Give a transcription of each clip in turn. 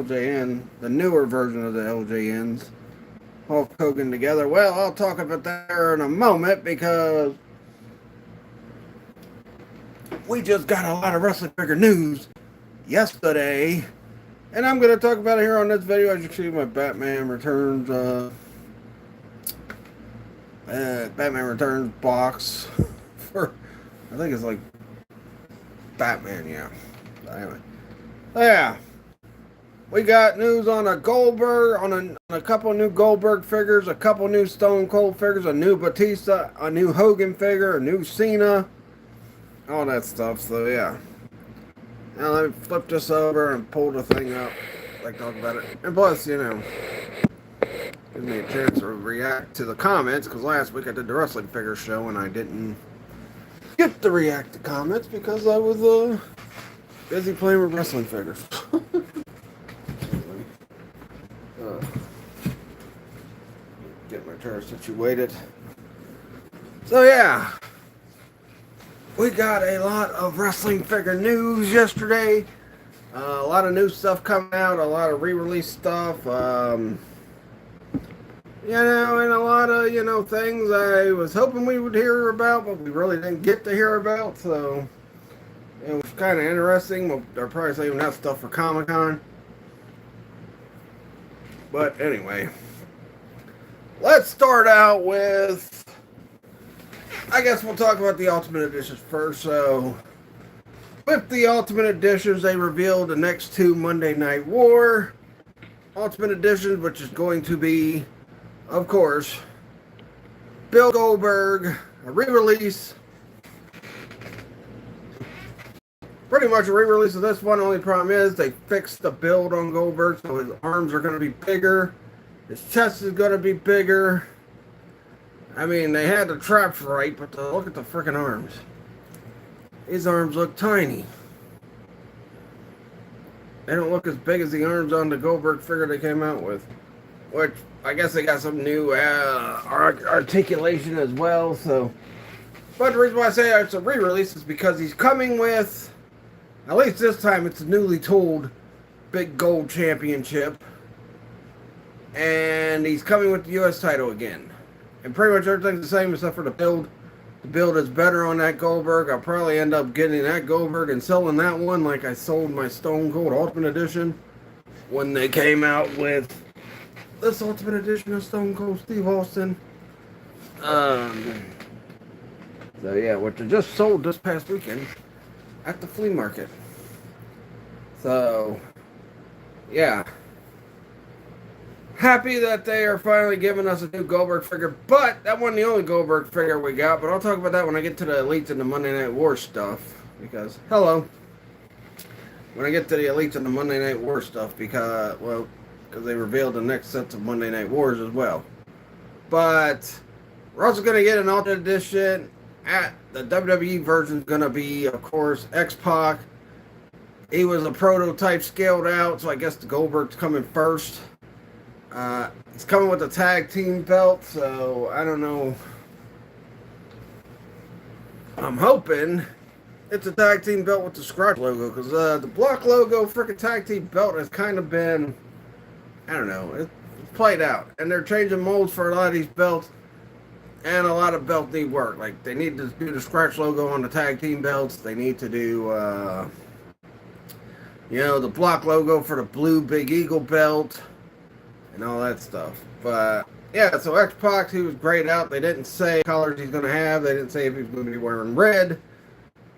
LJN, the newer version of the LJNs, Hulk Hogan together. Well, I'll talk about that in a moment because we just got a lot of wrestling figure news yesterday, and I'm going to talk about it here on this video. As you can see, my Batman Returns, Batman Returns box for, I think it's like Batman, yeah. Anyway, yeah, we got news on a Goldberg, on a couple new Goldberg figures, a couple new Stone Cold figures, a new Batista, a new Hogan figure, a new Cena, all that stuff. So yeah, now let me flip this over and pull the thing up, like talk about it. And plus, you know, gives me a chance to react to the comments, because last week I did the wrestling figure show and I didn't get to react to comments because I was busy playing with wrestling figures. Get my chair situated. So yeah, we got a lot of wrestling figure news yesterday. A lot of new stuff coming out, a lot of re-release stuff. You know, and a lot of, you know, things I was hoping we would hear about, but we really didn't get to hear about. So it was kind of interesting. They're probably saving that stuff for Comic-Con. But anyway, let's start out with, I guess we'll talk about the Ultimate Editions first. So with the Ultimate Editions, they revealed the next two Monday Night War Ultimate Editions, which is going to be, of course, Bill Goldberg, a re-release. Pretty much a re-release of this one. Only problem is they fixed the build on Goldberg, so his arms are going to be bigger. His chest is going to be bigger. I mean, they had the traps right, but look at the freaking arms. His arms look tiny. They don't look as big as the arms on the Goldberg figure they came out with. Which, I guess they got some new articulation as well, so. But the reason why I say it's a re-release is because he's coming with, at least this time, it's a newly tooled big gold championship. And he's coming with the U.S. title again. And pretty much everything's the same except for the build. The build is better on that Goldberg. I'll probably end up getting that Goldberg and selling that one like I sold my Stone Cold Ultimate Edition when they came out with this Ultimate Edition of Stone Cold Steve Austin. So yeah, which I just sold this past weekend at the flea market. So yeah, happy that they are finally giving us a new Goldberg figure, but that wasn't the only Goldberg figure we got. But I'll talk about that when I get to the Elites and the Monday Night War stuff, because when I get to the Elites and the Monday Night War stuff, because they revealed the next sets of Monday Night Wars as well. But we're also going to get an alternate edition. At the WWE version is going to be, of course, X-Pac. He was a prototype scaled out, so I guess the Goldberg's coming first. He's coming with a tag team belt, so I don't know. I'm hoping it's a tag team belt with the Scratch logo, because the Block logo freaking tag team belt has kind of been, I don't know, it's played out. And they're changing molds for a lot of these belts, and a lot of belts need work. Like, they need to do the Scratch logo on the tag team belts. They need to do, you know, the Block logo for the blue Big Eagle belt and all that stuff. But yeah, so X-Pac, he was grayed out. They didn't say colors he's going to have. They didn't say if he's going to be wearing red,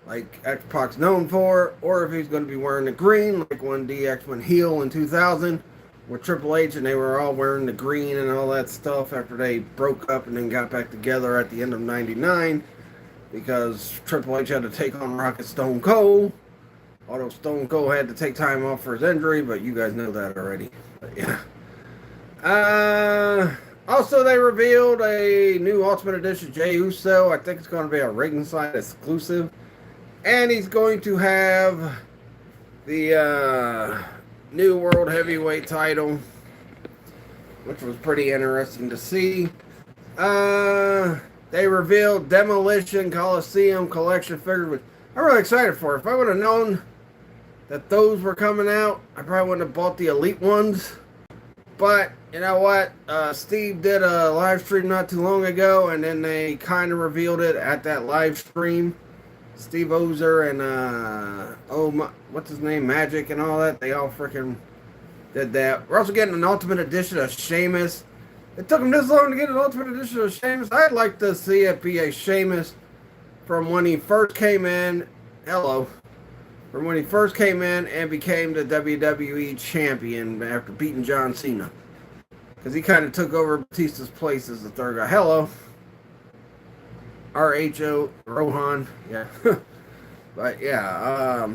like X-Pac's known for, or if he's going to be wearing the green, like when DX went heel in 2000 with Triple H, and they were all wearing the green and all that stuff after they broke up and then got back together at the end of '99, because Triple H had to take on Rocket Stone Cold. Although Stone Cold had to take time off for his injury, but you guys know that already. But yeah. Also, they revealed a new Ultimate Edition Jey Uso. I think it's going to be a ringside exclusive. And he's going to have the new World Heavyweight title, which was pretty interesting to see. They revealed Demolition Coliseum collection figures, which I'm really excited for. If I would have known that those were coming out, I probably wouldn't have bought the Elite ones. But you know what? Steve did a live stream not too long ago, and then they kind of revealed it at that live stream. Steve Ozer and what's his name, Magic and all that. They all freaking did that. We're also getting an Ultimate Edition of Sheamus. It took him this long to get an Ultimate Edition of Sheamus. I'd like to see it be a Sheamus from when he first came in. From when he first came in and became the WWE Champion after beating John Cena. Because he kind of took over Batista's place as the third guy. Hello. R.H.O. Rohan. Yeah. But yeah.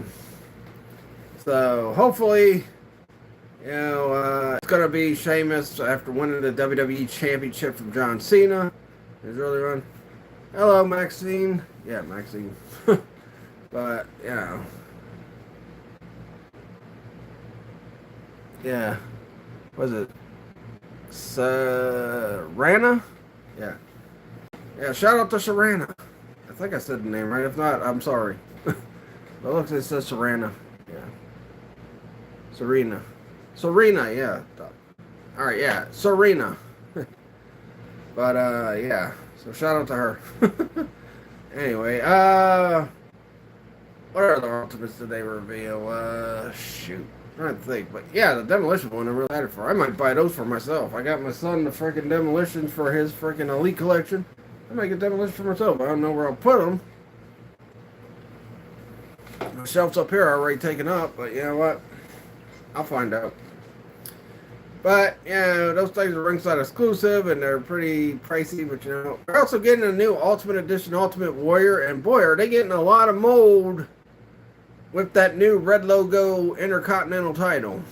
So hopefully, it's going to be Sheamus after winning the WWE Championship from John Cena. His early run. Hello, Maxine. Yeah, Maxine. But, yeah. Was it Sarana? Yeah. Yeah, shout out to Sarana. I think I said the name right. If not, I'm sorry. But it looks like it says Sarana. Yeah. Serena, yeah. Alright, yeah. Serena. But, yeah. So shout out to her. Anyway, what other Ultimates did they reveal? Shoot. I'm trying to think. But yeah, the Demolition one I'm really excited for. I might buy those for myself. I got my son the freaking Demolitions for his freaking Elite collection. I might get Demolition for myself. I don't know where I'll put them. My shelves up here are already taken up, but you know what? I'll find out. But, those things are ringside exclusive, and they're pretty pricey, but they're also getting a new Ultimate Edition Ultimate Warrior, and boy, are they getting a lot of mold with that new red logo Intercontinental title.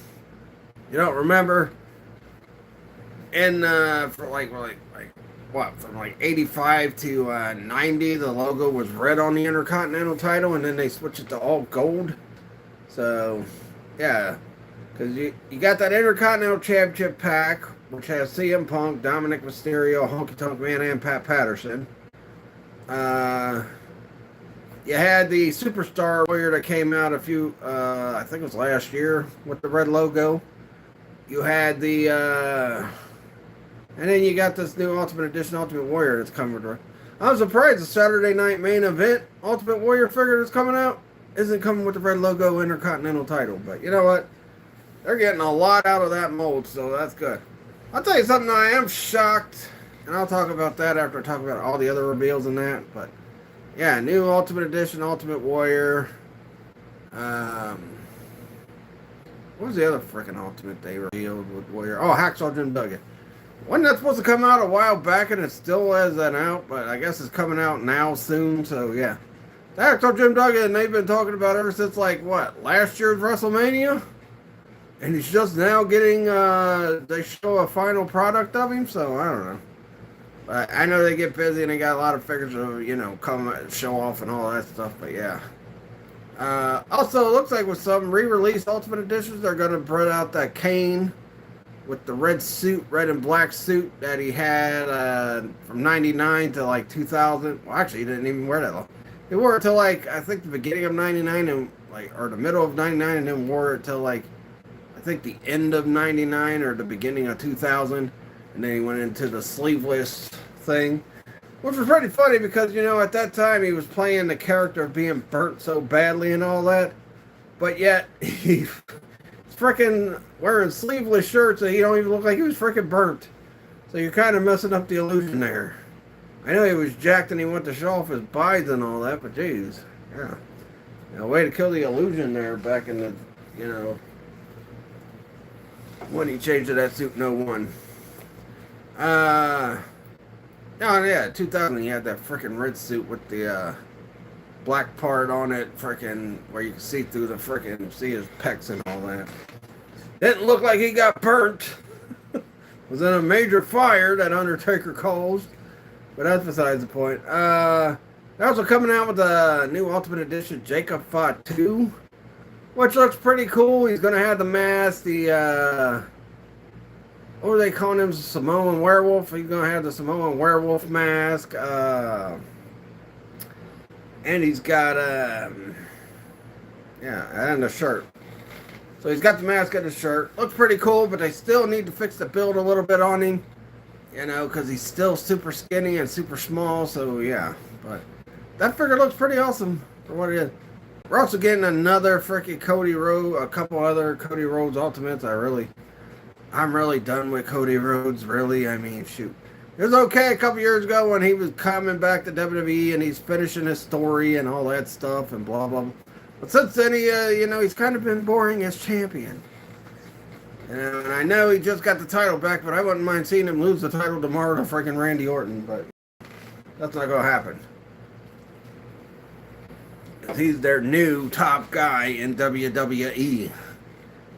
Remember, and from 85 to 90, the logo was red on the Intercontinental title, and then they switched it to all gold. So, yeah, because you got that Intercontinental Championship pack, which has CM Punk, Dominic Mysterio, Honky Tonk Man, and Pat Patterson. You had the Superstar Warrior that came out I think it was last year, with the red logo. You had the, and then you got this new Ultimate Edition Ultimate Warrior that's coming with. I'm surprised the Saturday Night Main Event Ultimate Warrior figure that's coming out isn't coming with the red logo Intercontinental title. But you know what? They're getting a lot out of that mold, so that's good. I'll tell you something, I am shocked, and I'll talk about that after I talk about all the other reveals and that, but yeah, new Ultimate Edition, Ultimate Warrior. What was the other freaking Ultimate they revealed with Warrior? Oh, Hacksaw Jim Duggan. Wasn't that supposed to come out a while back, and it still hasn't out, but I guess it's coming out now soon, so yeah. The Hacksaw Jim Duggan, they've been talking about ever since, last year's WrestleMania? And he's just now getting, they show a final product of him, so I don't know. But I know they get busy and they got a lot of figures to, come and show off and all that stuff, but yeah. Also, it looks like with some re-released Ultimate Editions, they're going to put out that Kane with the red and black suit that he had from 99 to 2000. Well, actually, he didn't even wear that long. He wore it till I think the beginning of 99 and or the middle of 99, and then wore it till I think the end of 99 or the beginning of 2000. And then he went into the sleeveless thing, which was pretty funny because, at that time he was playing the character of being burnt so badly and all that. But yet, he's freaking wearing sleeveless shirts and he don't even look like he was freaking burnt. So you're kind of messing up the illusion there. I know he was jacked and he went to show off his bides and all that, but geez, yeah. Way to kill the illusion there back in the, when he changed to that suit in 01. Oh yeah, 2000 he had that freaking red suit with the black part on it, freaking where you can see through the freaking see his pecs and all that. Didn't look like he got burnt. Was in a major fire that Undertaker caused, but that's besides the point. They're also coming out with a new Ultimate Edition Jacob Fatu, which looks pretty cool. He's gonna have the mask, the what were they calling him? Samoan Werewolf. He's going to have the Samoan Werewolf mask. And he's got, and the shirt. So he's got the mask and the shirt. Looks pretty cool, but they still need to fix the build a little bit on him. You know, because he's still super skinny and super small. So yeah, but that figure looks pretty awesome for what it is. We're also getting another freaking Cody Rhodes, a couple other Cody Rhodes Ultimates. I'm really done with Cody Rhodes, really. I mean, shoot. It was okay a couple years ago when he was coming back to WWE and he's finishing his story and all that stuff and blah, blah, blah. But since then, he's kind of been boring as champion. And I know he just got the title back, but I wouldn't mind seeing him lose the title tomorrow to freaking Randy Orton, but that's not going to happen. He's their new top guy in WWE.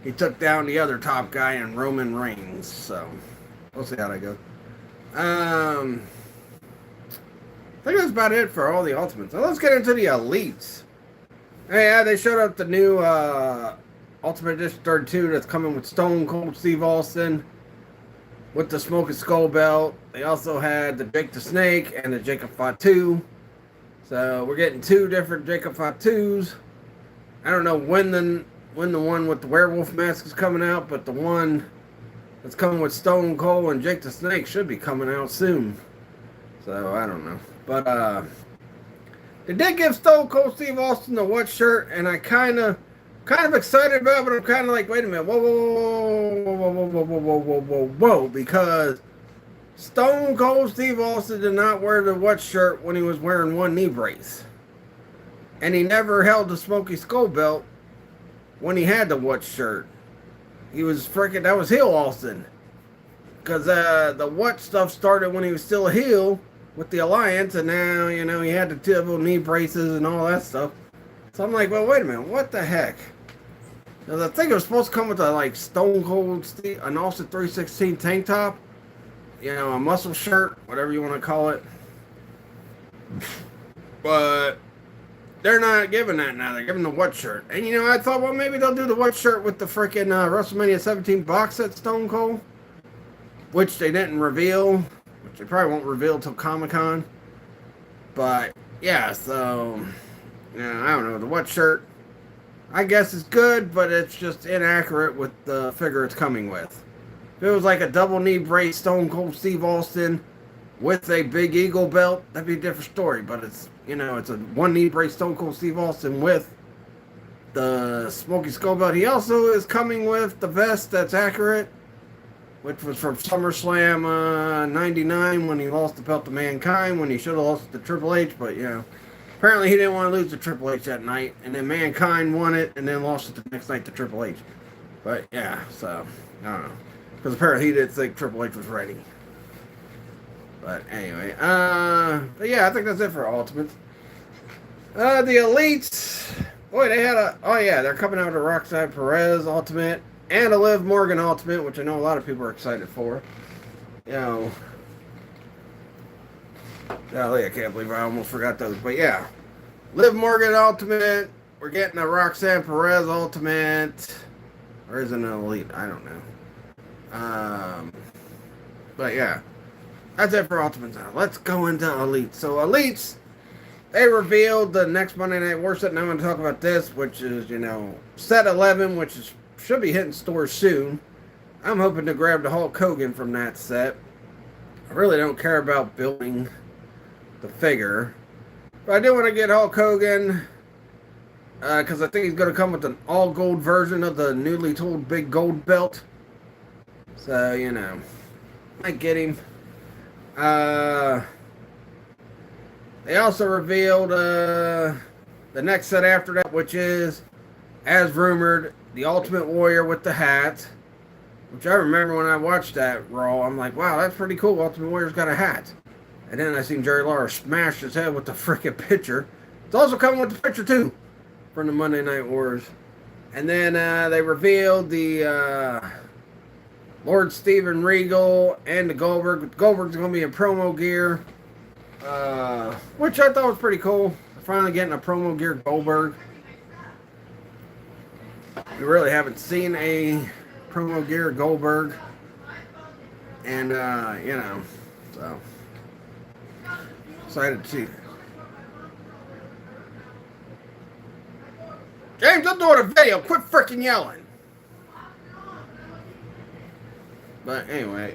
He took down the other top guy in Roman Reigns, so we'll see how that goes. I think that's about it for all the Ultimates. Now let's get into the Elites. Yeah, they showed up the new Ultimate Edition 32 that's coming with Stone Cold Steve Austin with the Smoking Skull belt. They also had the Jake the Snake and the Jacob Fatu. So we're getting two different Jacob Fatus. I don't know when the one with the werewolf mask is coming out, but the one that's coming with Stone Cold and Jake the Snake should be coming out soon. So I don't know. But they did give Stone Cold Steve Austin the what shirt, and I kind of excited about it, but I'm kind of like, wait a minute, whoa, because Stone Cold Steve Austin did not wear the what shirt when he was wearing one knee brace. And he never held the Smoky Skull belt when he had the what shirt. He was that was heel Austin. Because the what stuff started when he was still a heel with the Alliance, and now, he had the double knee braces and all that stuff. So I'm like, well, wait a minute, what the heck? Now, I think it was supposed to come with a, Stone Cold Steve, an Austin 316 tank top. A muscle shirt, whatever you want to call it. But they're not giving that now. They're giving the what shirt. And, I thought, well, maybe they'll do the what shirt with the freaking WrestleMania 17 box set Stone Cold. Which they didn't reveal. Which they probably won't reveal till Comic-Con. But, yeah, so, I don't know. The what shirt, I guess it's good, but it's just inaccurate with the figure it's coming with. If it was like a double knee brace Stone Cold Steve Austin with a Big Eagle belt, that'd be a different story. But it's, it's a one knee brace Stone Cold Steve Austin with the Smoky Skull belt. He also is coming with the vest that's accurate, which was from SummerSlam 99 when he lost the belt to Mankind, when he should have lost it to Triple H. But, apparently he didn't want to lose to Triple H that night. And then Mankind won it and then lost it the next night to Triple H. But, yeah, so, I don't know. Because apparently he didn't think Triple H was ready. But anyway, but yeah, I think that's it for Ultimates. The Elites, boy, they had they're coming out with a Roxanne Perez Ultimate and a Liv Morgan Ultimate, which I know a lot of people are excited for. Golly, I can't believe I almost forgot those. But yeah, Liv Morgan Ultimate, we're getting a Roxanne Perez Ultimate, or is it an Elite? I don't know. But yeah, that's it for Ultimates now. Let's go into Elites. So Elites, they revealed the next Monday Night War set, and I'm going to talk about this, which is, set 11, which should be hitting stores soon. I'm hoping to grab the Hulk Hogan from that set. I really don't care about building the figure, but I do want to get Hulk Hogan, because I think he's going to come with an all-gold version of the newly tooled big gold belt. So, I get him. They also revealed the next set after that, which is, as rumored, the Ultimate Warrior with the hat. Which I remember when I watched that Raw, I'm like, wow, that's pretty cool. Ultimate Warrior's got a hat. And then I seen Jerry Lawler smash his head with the freaking pitcher. It's also coming with the pitcher, too, from the Monday Night Wars. And then they revealed the Lord Steven Regal and the Goldberg. Goldberg's going to be in promo gear, which I thought was pretty cool. Finally getting a promo gear Goldberg. We really haven't seen a promo gear Goldberg. And, so excited to see. James, I'm doing a video. Quit freaking yelling. But anyway,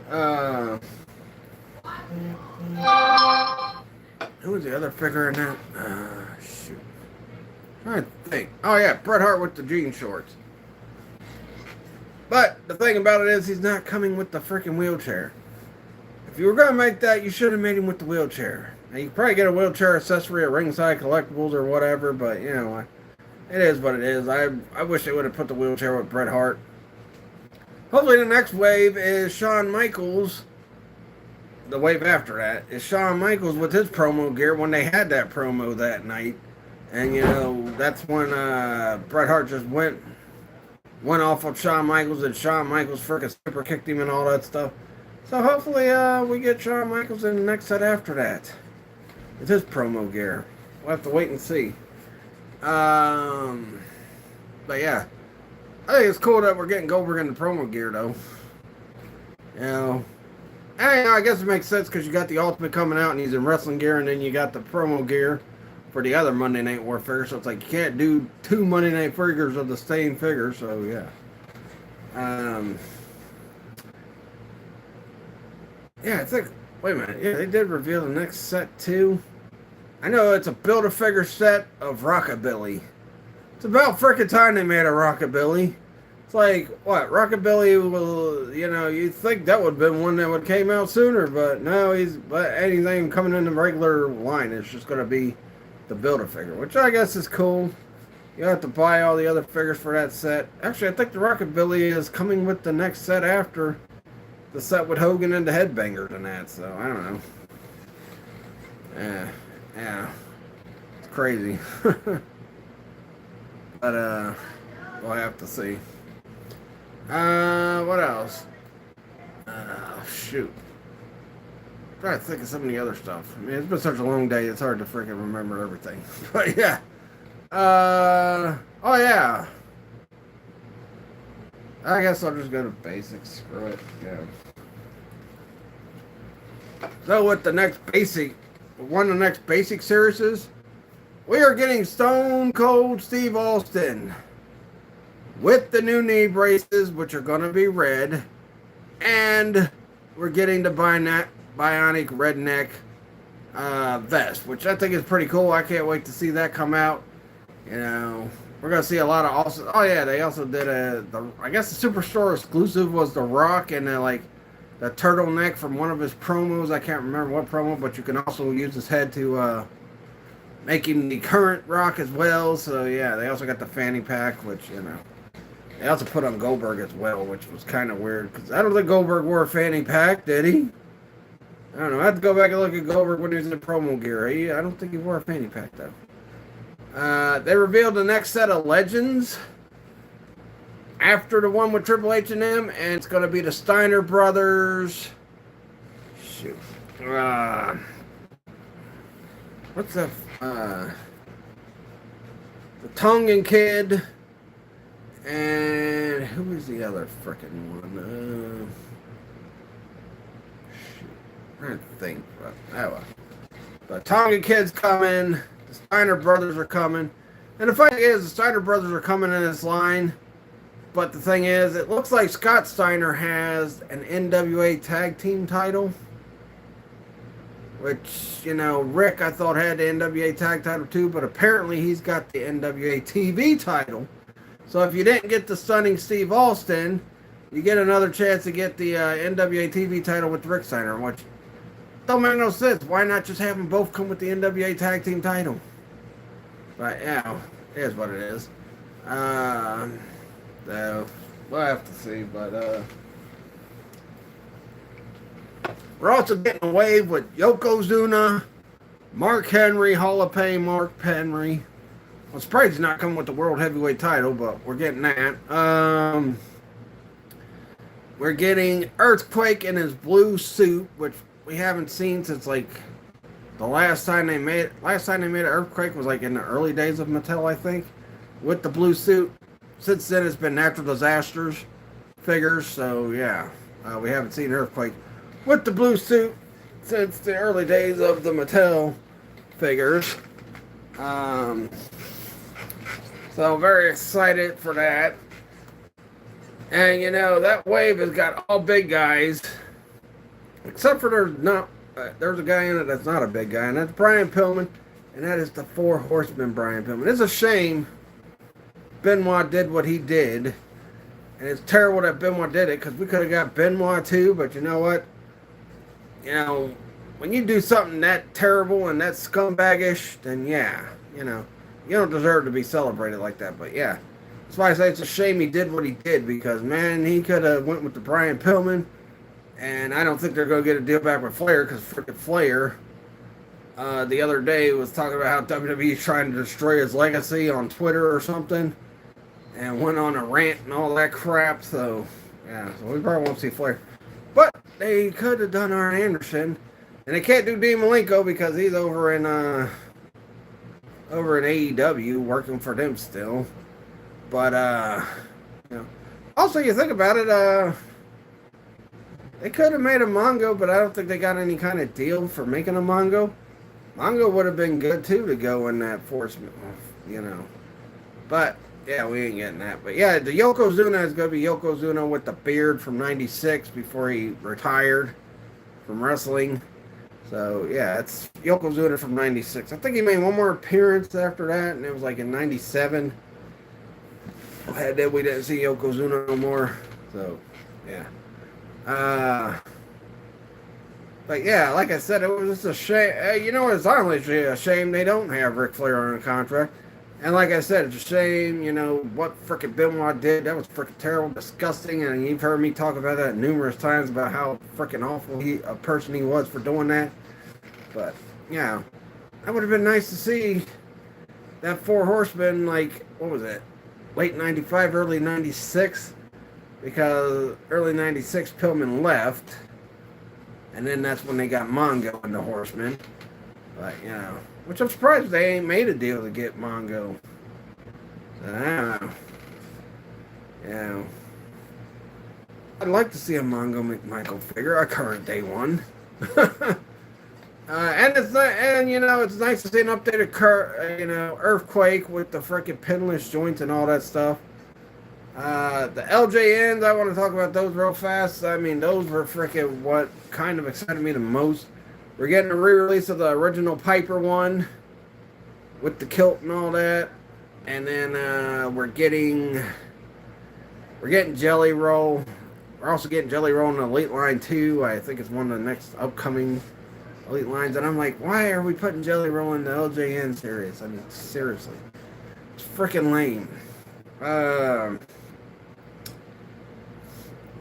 who was the other figure in that? Shoot. I'm trying to think. Oh yeah, Bret Hart with the jean shorts. But the thing about it is, he's not coming with the freaking wheelchair. If you were going to make that, you should have made him with the wheelchair. Now, you could probably get a wheelchair accessory at Ringside Collectibles or whatever, but, you know, it is what it is. I wish they would have put the wheelchair with Bret Hart. Hopefully the next wave is Shawn Michaels. The wave after that is Shawn Michaels with his promo gear when they had that promo that night. And, you know, that's when Bret Hart just went off of Shawn Michaels, and Shawn Michaels freaking super kicked him and all that stuff. So hopefully we get Shawn Michaels in the next set after that with his promo gear. We'll have to wait and see. But yeah, I think it's cool that we're getting Goldberg in the promo gear, though. You know, and, I guess it makes sense because you got the Ultimate coming out and he's in wrestling gear, and then you got the promo gear for the other Monday Night War figure. So it's like you can't do two Monday Night figures of the same figure. So yeah. Yeah, I think. Wait a minute. Yeah, they did reveal the next set too. I know it's a Build-A-Figure set of Rockabilly. It's about freaking time they made a Rockabilly. It's like, what? Rockabilly will, you know, you'd think that would have been one that would have came out sooner, but no, but anything coming in the regular line, it's just going to be the Build-A-Figure, which I guess is cool. You have to buy all the other figures for that set. Actually, I think the Rockabilly is coming with the next set after the set with Hogan and the Headbangers and that, so I don't know. Yeah. It's crazy. But, we'll have to see. What else? Shoot. I'm trying to think of some of the other stuff. I mean, it's been such a long day, it's hard to freaking remember everything. But yeah. Oh yeah. I guess I'll just go to basics. Screw it. Yeah. So with the next basic, one of the next basic series, we are getting Stone Cold Steve Austin with the new knee braces, which are going to be red, and we're getting the Bionic Redneck vest, which I think is pretty cool. I can't wait to see that come out. You know, we're going to see a lot of awesome. Oh yeah, they also did I guess the Superstore exclusive was the Rock and like the turtleneck from one of his promos. I can't remember what promo, but you can also use his head to make him the current Rock as well. So yeah, they also got the fanny pack, which, you know, they also put on Goldberg as well, which was kind of weird because I don't think Goldberg wore a fanny pack, did he? I don't know. I have to go back and look at Goldberg when he was in the promo gear. I don't think he wore a fanny pack though. They revealed the next set of Legends after the one with Triple H and them, and it's going to be the Steiner Brothers. Shoot. What's that? The Tongan Kid. And who was the other freaking one? Shoot. I'm trying to think. But, the Tongan Kid's coming. The Steiner Brothers are coming. And the funny is, the Steiner Brothers are coming in this line. But the thing is, it looks like Scott Steiner has an NWA Tag Team title. Which, you know, Rick, I thought, had the NWA Tag title too. But apparently he's got the NWA TV title. So if you didn't get the Stunning Steve Austin, you get another chance to get the NWA TV title with Rick Steiner. Which don't make no sense. Why not just have them both come with the NWA Tag Team title? But yeah, it is what it is. So we'll have to see. But we're also getting a wave with Yokozuna, Mark Henry, Hall of Fame Mark Henry. I'm surprised he's not coming with the World Heavyweight title, but we're getting that. We're getting Earthquake in his blue suit, which we haven't seen since like the last time they made an Earthquake was like in the early days of Mattel, I think, with the blue suit. Since then, it's been Natural Disasters figures, so yeah, we haven't seen Earthquake with the blue suit since the early days of the Mattel figures. So very excited for that. And that wave has got all big guys, except for there's a guy in it that's not a big guy, and that's Brian Pillman, and that is the Four Horsemen. Brian Pillman. It's a shame Benoit did what he did, and it's terrible that Benoit did it because we could have got Benoit too. But you know what? When you do something that terrible and that scumbaggish, then yeah, you don't deserve to be celebrated like that. But yeah, that's why I say it's a shame he did what he did, because man, he could have went with the Brian Pillman, and I don't think they're going to get a deal back with Flair, because freaking Flair the other day was talking about how WWE is trying to destroy his legacy on Twitter or something, and went on a rant and all that crap. So yeah, so we probably won't see Flair, but they could have done Arn Anderson, and they can't do Dean Malenko because he's over in AEW working for them still. But also you think about it, they could have made a Mongo, but I don't think they got any kind of deal for making a Mongo. Mongo would have been good too to go in that force, But yeah, we ain't getting that. But yeah, the Yokozuna is going to be Yokozuna with the beard from '96 before he retired from wrestling. So yeah, it's Yokozuna from '96. I think he made one more appearance after that, and it was like in '97. And then we didn't see Yokozuna no more. So yeah. But yeah, like I said, it was just a shame. It's honestly a shame they don't have Ric Flair on a contract. And like I said, it's a shame, what frickin' Benoit did. That was frickin' terrible, disgusting, and you've heard me talk about that numerous times about how frickin' awful a person he was for doing that. But, yeah, that would have been nice to see that Four Horsemen, like, what was it, late 95, early 96? Because early 96, Pillman left, and then that's when they got Mongo and the Horsemen. But, which I'm surprised they ain't made a deal to get Mongo. So, I don't know. I'd like to see a Mongo McMichael figure, a current day one. And it's not, and it's nice to see an updated Earthquake with the freaking pinless joints and all that stuff. The LJNs, I want to talk about those real fast. I mean, those were freaking what kind of excited me the most. We're getting a re-release of the original Piper one with the kilt and all that, and then we're getting Jelly Roll. We're also getting Jelly Roll in the Elite Line 2. I think it's one of the next upcoming Elite Lines, and I'm like, why are we putting Jelly Roll in the LJN series? I mean, seriously, it's freaking lame.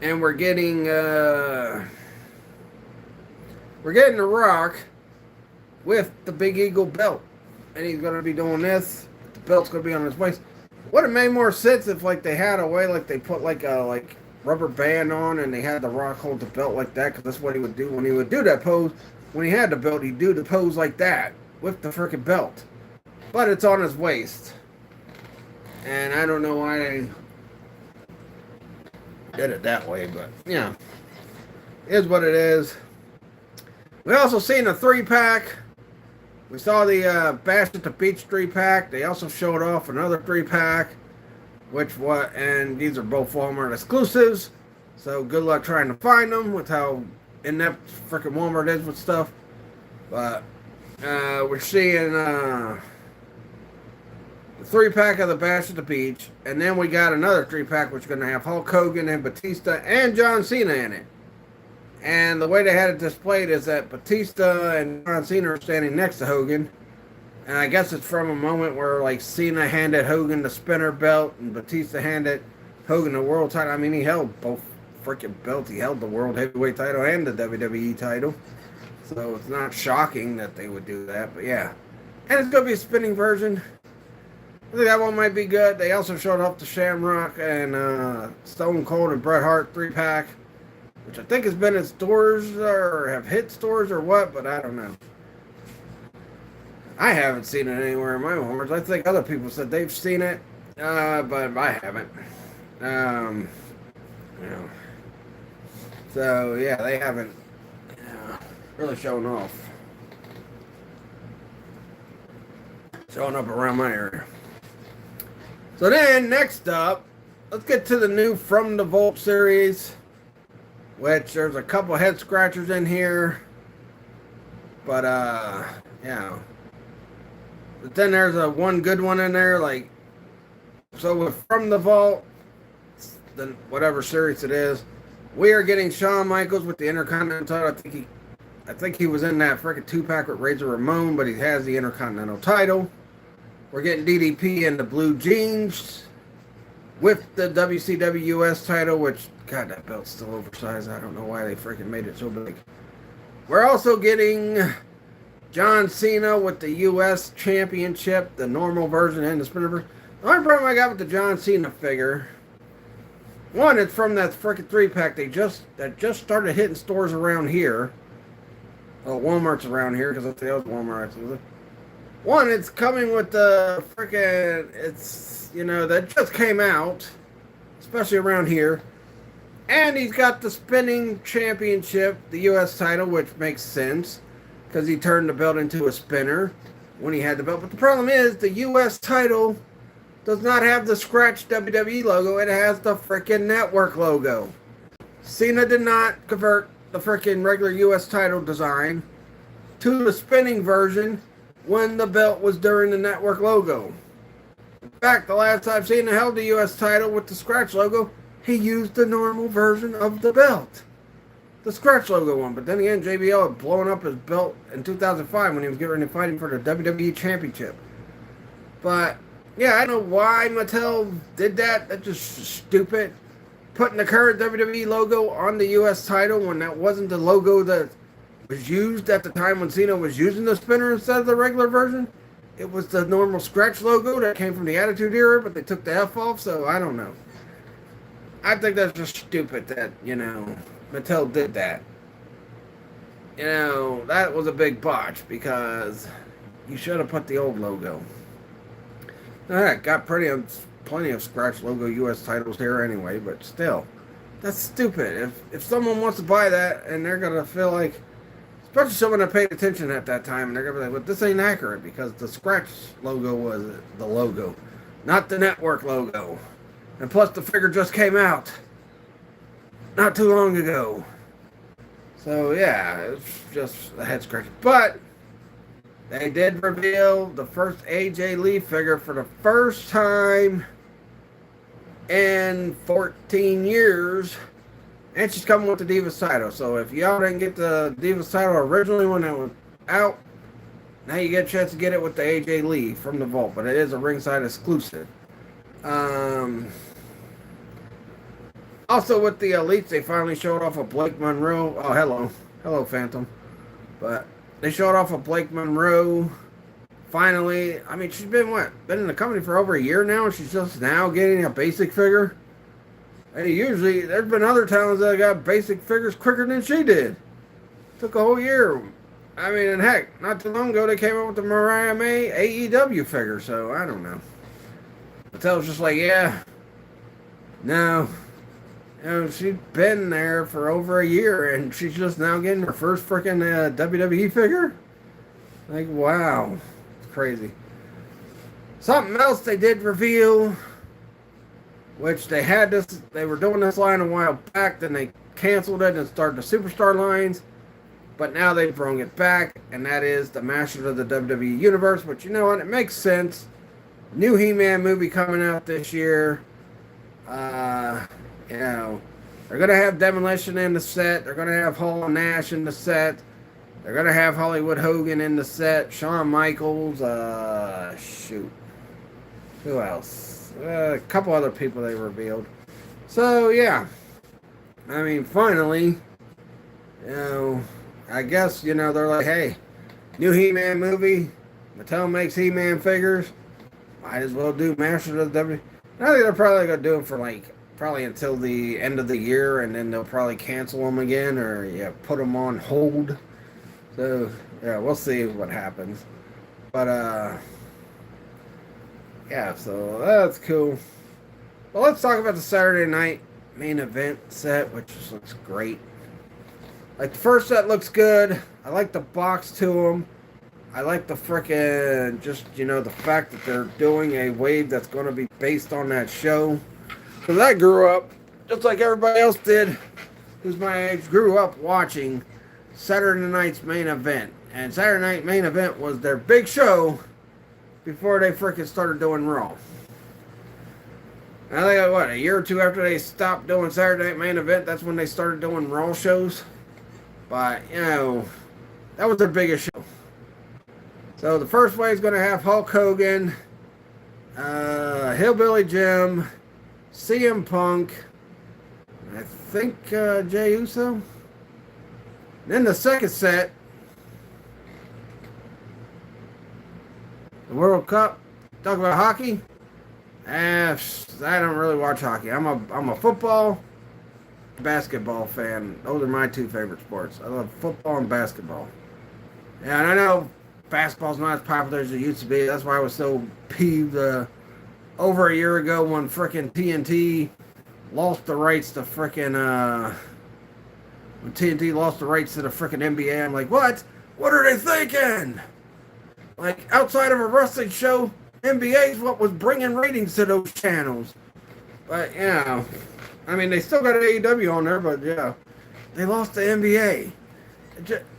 And we're getting The Rock with the Big Eagle belt, and he's going to be doing this. The belt's going to be on his waist. Would have made more sense if they had a way they put a rubber band on, and they had The Rock hold the belt like that, because that's what he would do when he would do that pose. When he had the belt, he'd do the pose like that with the freaking belt, but it's on his waist, and I don't know why they did it that way, but yeah, it is what it is. We also seen a 3-pack. We saw the Bash at the Beach 3-pack. They also showed off another 3-pack, and these are both Walmart exclusives. So good luck trying to find them with how inept freaking Walmart is with stuff. But we're seeing the 3-pack of the Bash at the Beach, and then we got another 3-pack which is going to have Hulk Hogan and Batista and John Cena in it. And the way they had it displayed is that Batista and John Cena are standing next to Hogan. And I guess it's from a moment where Cena handed Hogan the spinner belt and Batista handed Hogan the world title. I mean, he held both freaking belts. He held the world heavyweight title and the WWE title. So it's not shocking that they would do that. But yeah. And it's going to be a spinning version. I think that one might be good. They also showed off the Shamrock and Stone Cold and Bret Hart 3-pack, which I think has been in stores or have hit stores or what, but I don't know. I haven't seen it anywhere in my Walmarts. I think other people said they've seen it, but I haven't. So yeah, they haven't really shown off. Showing up around my area. So then, next up, let's get to the new From the Vault series, which there's a couple head scratchers in here. But, yeah. But then there's a one good one in there, like, so with From the Vault, then whatever series it is, we are getting Shawn Michaels with the Intercontinental title. I think he was in that freaking 2-pack with Razor Ramon, but he has the Intercontinental title. We're getting DDP in the blue jeans with the WCW US title, which, God, that belt's still oversized. I don't know why they freaking made it so big. We're also getting John Cena with the US Championship, the normal version and the spinner version. The only problem I got with the John Cena figure, one, it's from that freaking 3-pack that just started hitting stores around here. Well, Walmart's around here because that's the other Walmart. One, it's coming with the freaking, it's, you know, that just came out, especially around here. And he's got the spinning championship, the US title, which makes sense because he turned the belt into a spinner when he had the belt. But the problem is the US title does not have the scratch WWE logo. It has the freaking network logo. Cena did not convert the freaking regular US title design to the spinning version when the belt was during the network logo. In fact, the last time Cena held the US title with the scratch logo, he used the normal version of the belt. The scratch logo one. But then again, JBL had blown up his belt in 2005 when he was getting ready to fight for the WWE Championship. But yeah, I don't know why Mattel did that. That's just stupid. Putting the current WWE logo on the US title when that wasn't the logo that was used at the time when Cena was using the spinner instead of the regular version. It was the normal scratch logo that came from the Attitude Era, but they took the F off, so I don't know. I think that's just stupid that, you know, Mattel did that. You know, that was a big botch because you should have put the old logo. Alright, got plenty of scratch logo US titles here anyway, but still, that's stupid. If someone wants to buy that and they're gonna feel like, especially someone that paid attention at that time, and they're gonna be like, well, this ain't accurate because the scratch logo was the logo, not the network logo. And plus the figure just came out not too long ago. So yeah, it's just a head scratcher. But they did reveal the first AJ Lee figure for the first time in 14 years. And she's coming with the Divas title. So if y'all didn't get the Divas title originally when it was out, now you get a chance to get it with the AJ Lee from the Vault. But it is a ringside exclusive. Also with the Elites, they finally showed off a Blake Monroe. Oh, hello. Hello, Phantom. But they showed off a Blake Monroe. Finally, I mean, she's been in the company for over a year now, and she's just now getting a basic figure. And usually, there's been other talents that got basic figures quicker than she did. Took a whole year. I mean, and heck, not too long ago, they came out with the Mariah May AEW figure, so I don't know. Mattel's just like, yeah, no. You know, she's been there for over a year, and she's just now getting her first freaking WWE figure? Like, wow. It's crazy. Something else they did reveal, which they were doing this line a while back, then they canceled it and started the Superstar lines, but now they've brought it back, and that is the Masters of the WWE Universe, but you know what? It makes sense. New He-Man movie coming out this year. You know, they're going to have Demolition in the set. They're going to have Hall and Nash in the set. They're going to have Hollywood Hogan in the set. Shawn Michaels. Shoot. Who else? A couple other people they revealed. So, yeah. I mean, finally, you know, I guess, you know, they're like, hey, new He-Man movie. Mattel makes He-Man figures. Might as well do Masters of the WWE. I think they're probably going to do them for, like, probably until the end of the year, and then they'll probably cancel them again, or put them on hold. So yeah, we'll see what happens. But yeah, so that's cool. Well, let's talk about the Saturday night main event set, which just looks great. Like, the first set looks good. I like the box to them. I like the frickin' just, you know, the fact that they're doing a wave that's going to be based on that show. Because I grew up, just like everybody else did, who's my age, grew up watching Saturday Night's Main Event. And Saturday Night Main Event was their big show before they freaking started doing Raw. And I think, what, a year or two after they stopped doing Saturday Night Main Event, that's when they started doing Raw shows. But, you know, that was their biggest show. So the first wave is going to have Hulk Hogan, Hillbilly Jim, CM Punk, I think Jey Uso. And then the second set, the World Cup. Talk about hockey. I don't really watch hockey. I'm a football, basketball fan. Those are my two favorite sports. I love football and basketball. Yeah, and I know basketball's not as popular as it used to be. That's why I was so peeved over a year ago when frickin' TNT lost the rights to frickin' when TNT lost the rights to the frickin' NBA. I'm like, what? What are they thinking? Like, outside of a wrestling show, NBA is what was bringing ratings to those channels. But, you know, I mean, they still got AEW on there, but, yeah, they lost the NBA.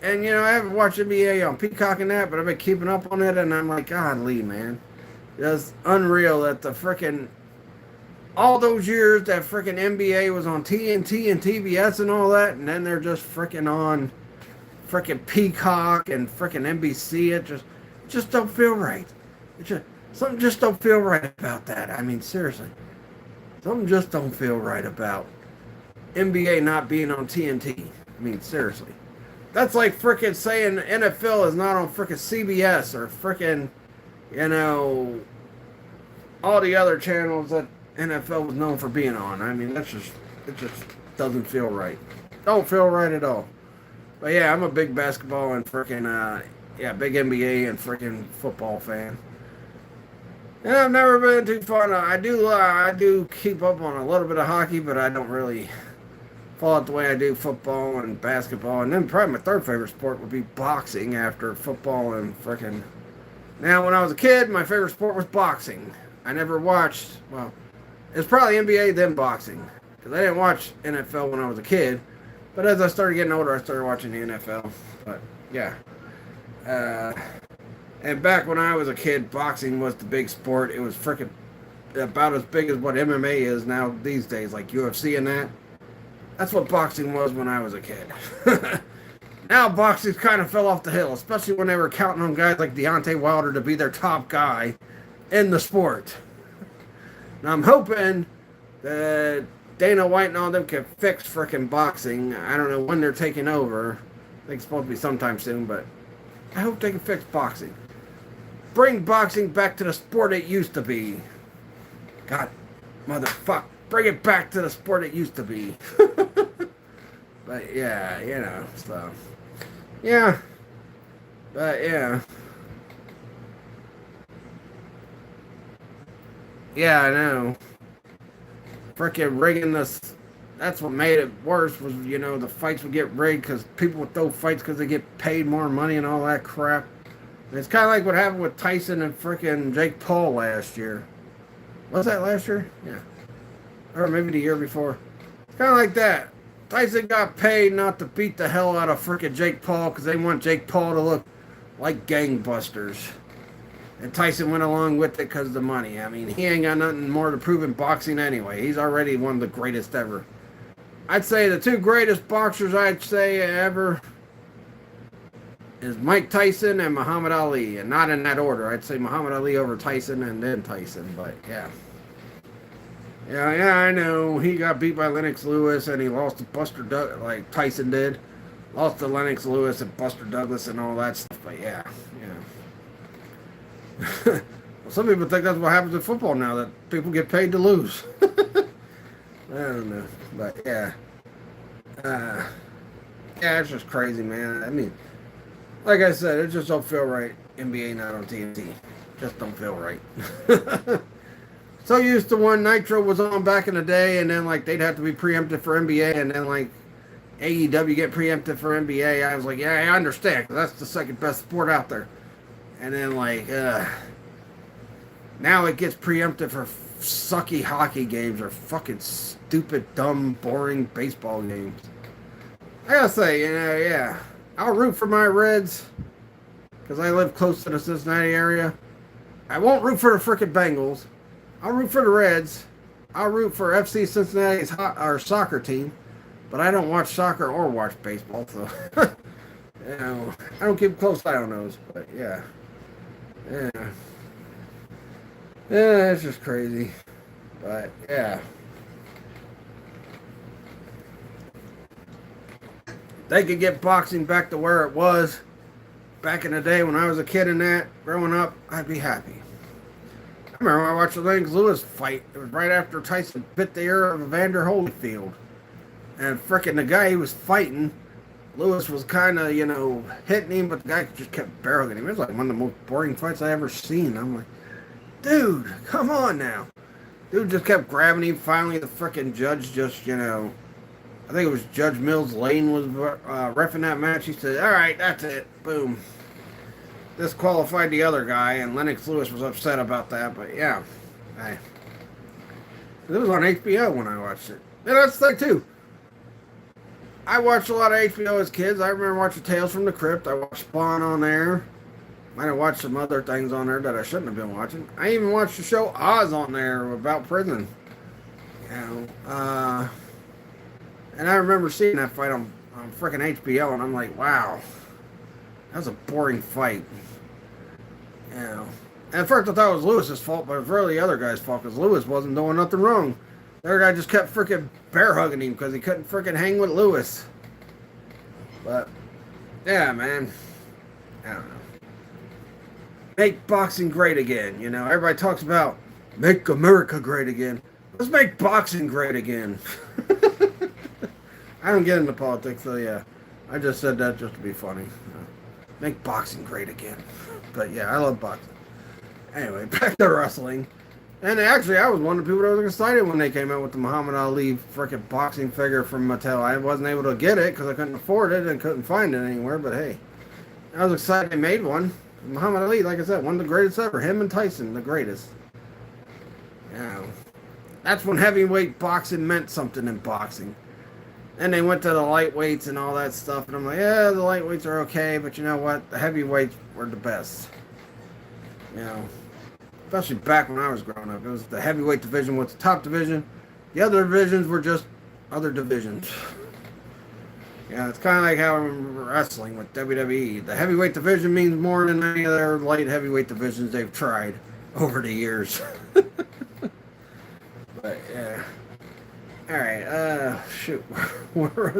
And, you know, I haven't watched NBA on Peacock and that, but I've been keeping up on it, and I'm like, golly, man. It's unreal that the frickin' all those years that frickin' NBA was on TNT and TBS and all that, and then they're just frickin' on frickin' Peacock and frickin' NBC. It just don't feel right. Something just don't feel right about that. I mean, seriously. Something just don't feel right about NBA not being on TNT. I mean, seriously. That's like frickin' saying NFL is not on frickin' CBS or frickin', you know, all the other channels that NFL was known for being on. I mean, it just doesn't feel right. Don't feel right at all. But yeah, I'm a big basketball and frickin', big NBA and frickin' football fan. And I've never been too far. I do keep up on a little bit of hockey, but I don't really follow it the way I do football and basketball. And then probably my third favorite sport would be boxing after football and frickin'. Now, when I was a kid, my favorite sport was boxing. I never watched, well, it's probably NBA then boxing. Because I didn't watch NFL when I was a kid. But as I started getting older, I started watching the NFL. But, yeah. And back when I was a kid, boxing was the big sport. It was freaking about as big as what MMA is now these days, like UFC and that. That's what boxing was when I was a kid. Now boxing kind of fell off the hill, especially when they were counting on guys like Deontay Wilder to be their top guy in the sport. Now I'm hoping that Dana White and all them can fix freaking boxing. I don't know when they're taking over. I think it's supposed to be sometime soon, but I hope they can fix boxing. Bring boxing back to the sport it used to be. God, motherfuck. Bring it back to the sport it used to be. But yeah, you know, so. Yeah. But yeah. Yeah, I know. Frickin' rigging this. That's what made it worse was, you know, the fights would get rigged because people would throw fights because they get paid more money and all that crap. And it's kind of like what happened with Tyson and frickin' Jake Paul last year. Was that last year? Yeah. Or maybe the year before. It's kind of like that. Tyson got paid not to beat the hell out of frickin' Jake Paul because they want Jake Paul to look like gangbusters. And Tyson went along with it because of the money. I mean, he ain't got nothing more to prove in boxing anyway. He's already one of the greatest ever. I'd say the two greatest boxers I'd say ever is Mike Tyson and Muhammad Ali. And not in that order. I'd say Muhammad Ali over Tyson and then Tyson. But yeah. Yeah, I know. He got beat by Lennox Lewis and he lost to Buster Douglas, like Tyson did. Lost to Lennox Lewis and Buster Douglas and all that stuff. But yeah. Well, some people think that's what happens in football now, that people get paid to lose. I don't know. But yeah. Yeah, it's just crazy, man. I mean, like I said, it just don't feel right. NBA not on TNT. Just don't feel right. So used to when Nitro was on back in the day, and then like they'd have to be preempted for NBA, and then like AEW get preempted for NBA. I was like, yeah, I understand, 'cause that's the second best sport out there. And then like now it gets preempted for sucky hockey games or fucking stupid, dumb, boring baseball games. I gotta say, yeah, I'll root for my Reds because I live close to the Cincinnati area. I won't root for the frickin' Bengals. I'll root for the Reds. I'll root for FC Cincinnati's our soccer team, but I don't watch soccer or watch baseball, so I don't keep a close eye on those. But yeah. Yeah, it's just crazy. But yeah. They could get boxing back to where it was back in the day when I was a kid and that, growing up, I'd be happy. I remember I watched the Lennox Lewis fight. It was right after Tyson bit the ear of Evander Holyfield. And frickin' the guy he was fighting, Lewis was kind of, hitting him, but the guy just kept barreling him. It was like one of the most boring fights I ever seen. I'm like, dude, come on now. Dude just kept grabbing him. Finally, the frickin' judge just, I think it was Judge Mills Lane was reffing that match. He said, all right, that's it. Boom. Disqualified the other guy, and Lennox Lewis was upset about that, but yeah. It was on HBO when I watched it. And that's the thing, too. I watched a lot of HBO as kids. I remember watching Tales from the Crypt. I watched Spawn on there. Might have watched some other things on there that I shouldn't have been watching. I even watched the show Oz on there about prison. And I remember seeing that fight on freaking HBO, and I'm like, wow. That was a boring fight. And at first I thought it was Lewis's fault, but it was really the other guy's fault, because Lewis wasn't doing nothing wrong. The other guy just kept freaking bear hugging him because he couldn't freaking hang with Lewis. But, yeah, man. I don't know. Make boxing great again, Everybody talks about make America great again. Let's make boxing great again. I don't get into politics, so yeah. I just said that just to be funny. Make boxing great again. But yeah, I love boxing. Anyway, back to wrestling. And actually, I was one of the people that was excited when they came out with the Muhammad Ali freaking boxing figure from Mattel. I wasn't able to get it because I couldn't afford it and couldn't find it anywhere, but hey. I was excited they made one. Muhammad Ali, like I said, one of the greatest ever. Him and Tyson, the greatest. That's when heavyweight boxing meant something in boxing. And they went to the lightweights and all that stuff, and I'm like, yeah, the lightweights are okay, but you know what? The heavyweights were the best. Especially back when I was growing up. It was the heavyweight division was the top division. The other divisions were just other divisions. It's kind of like how I'm wrestling with WWE. The heavyweight division means more than any of their light heavyweight divisions they've tried over the years. But, yeah. Alright, shoot. Where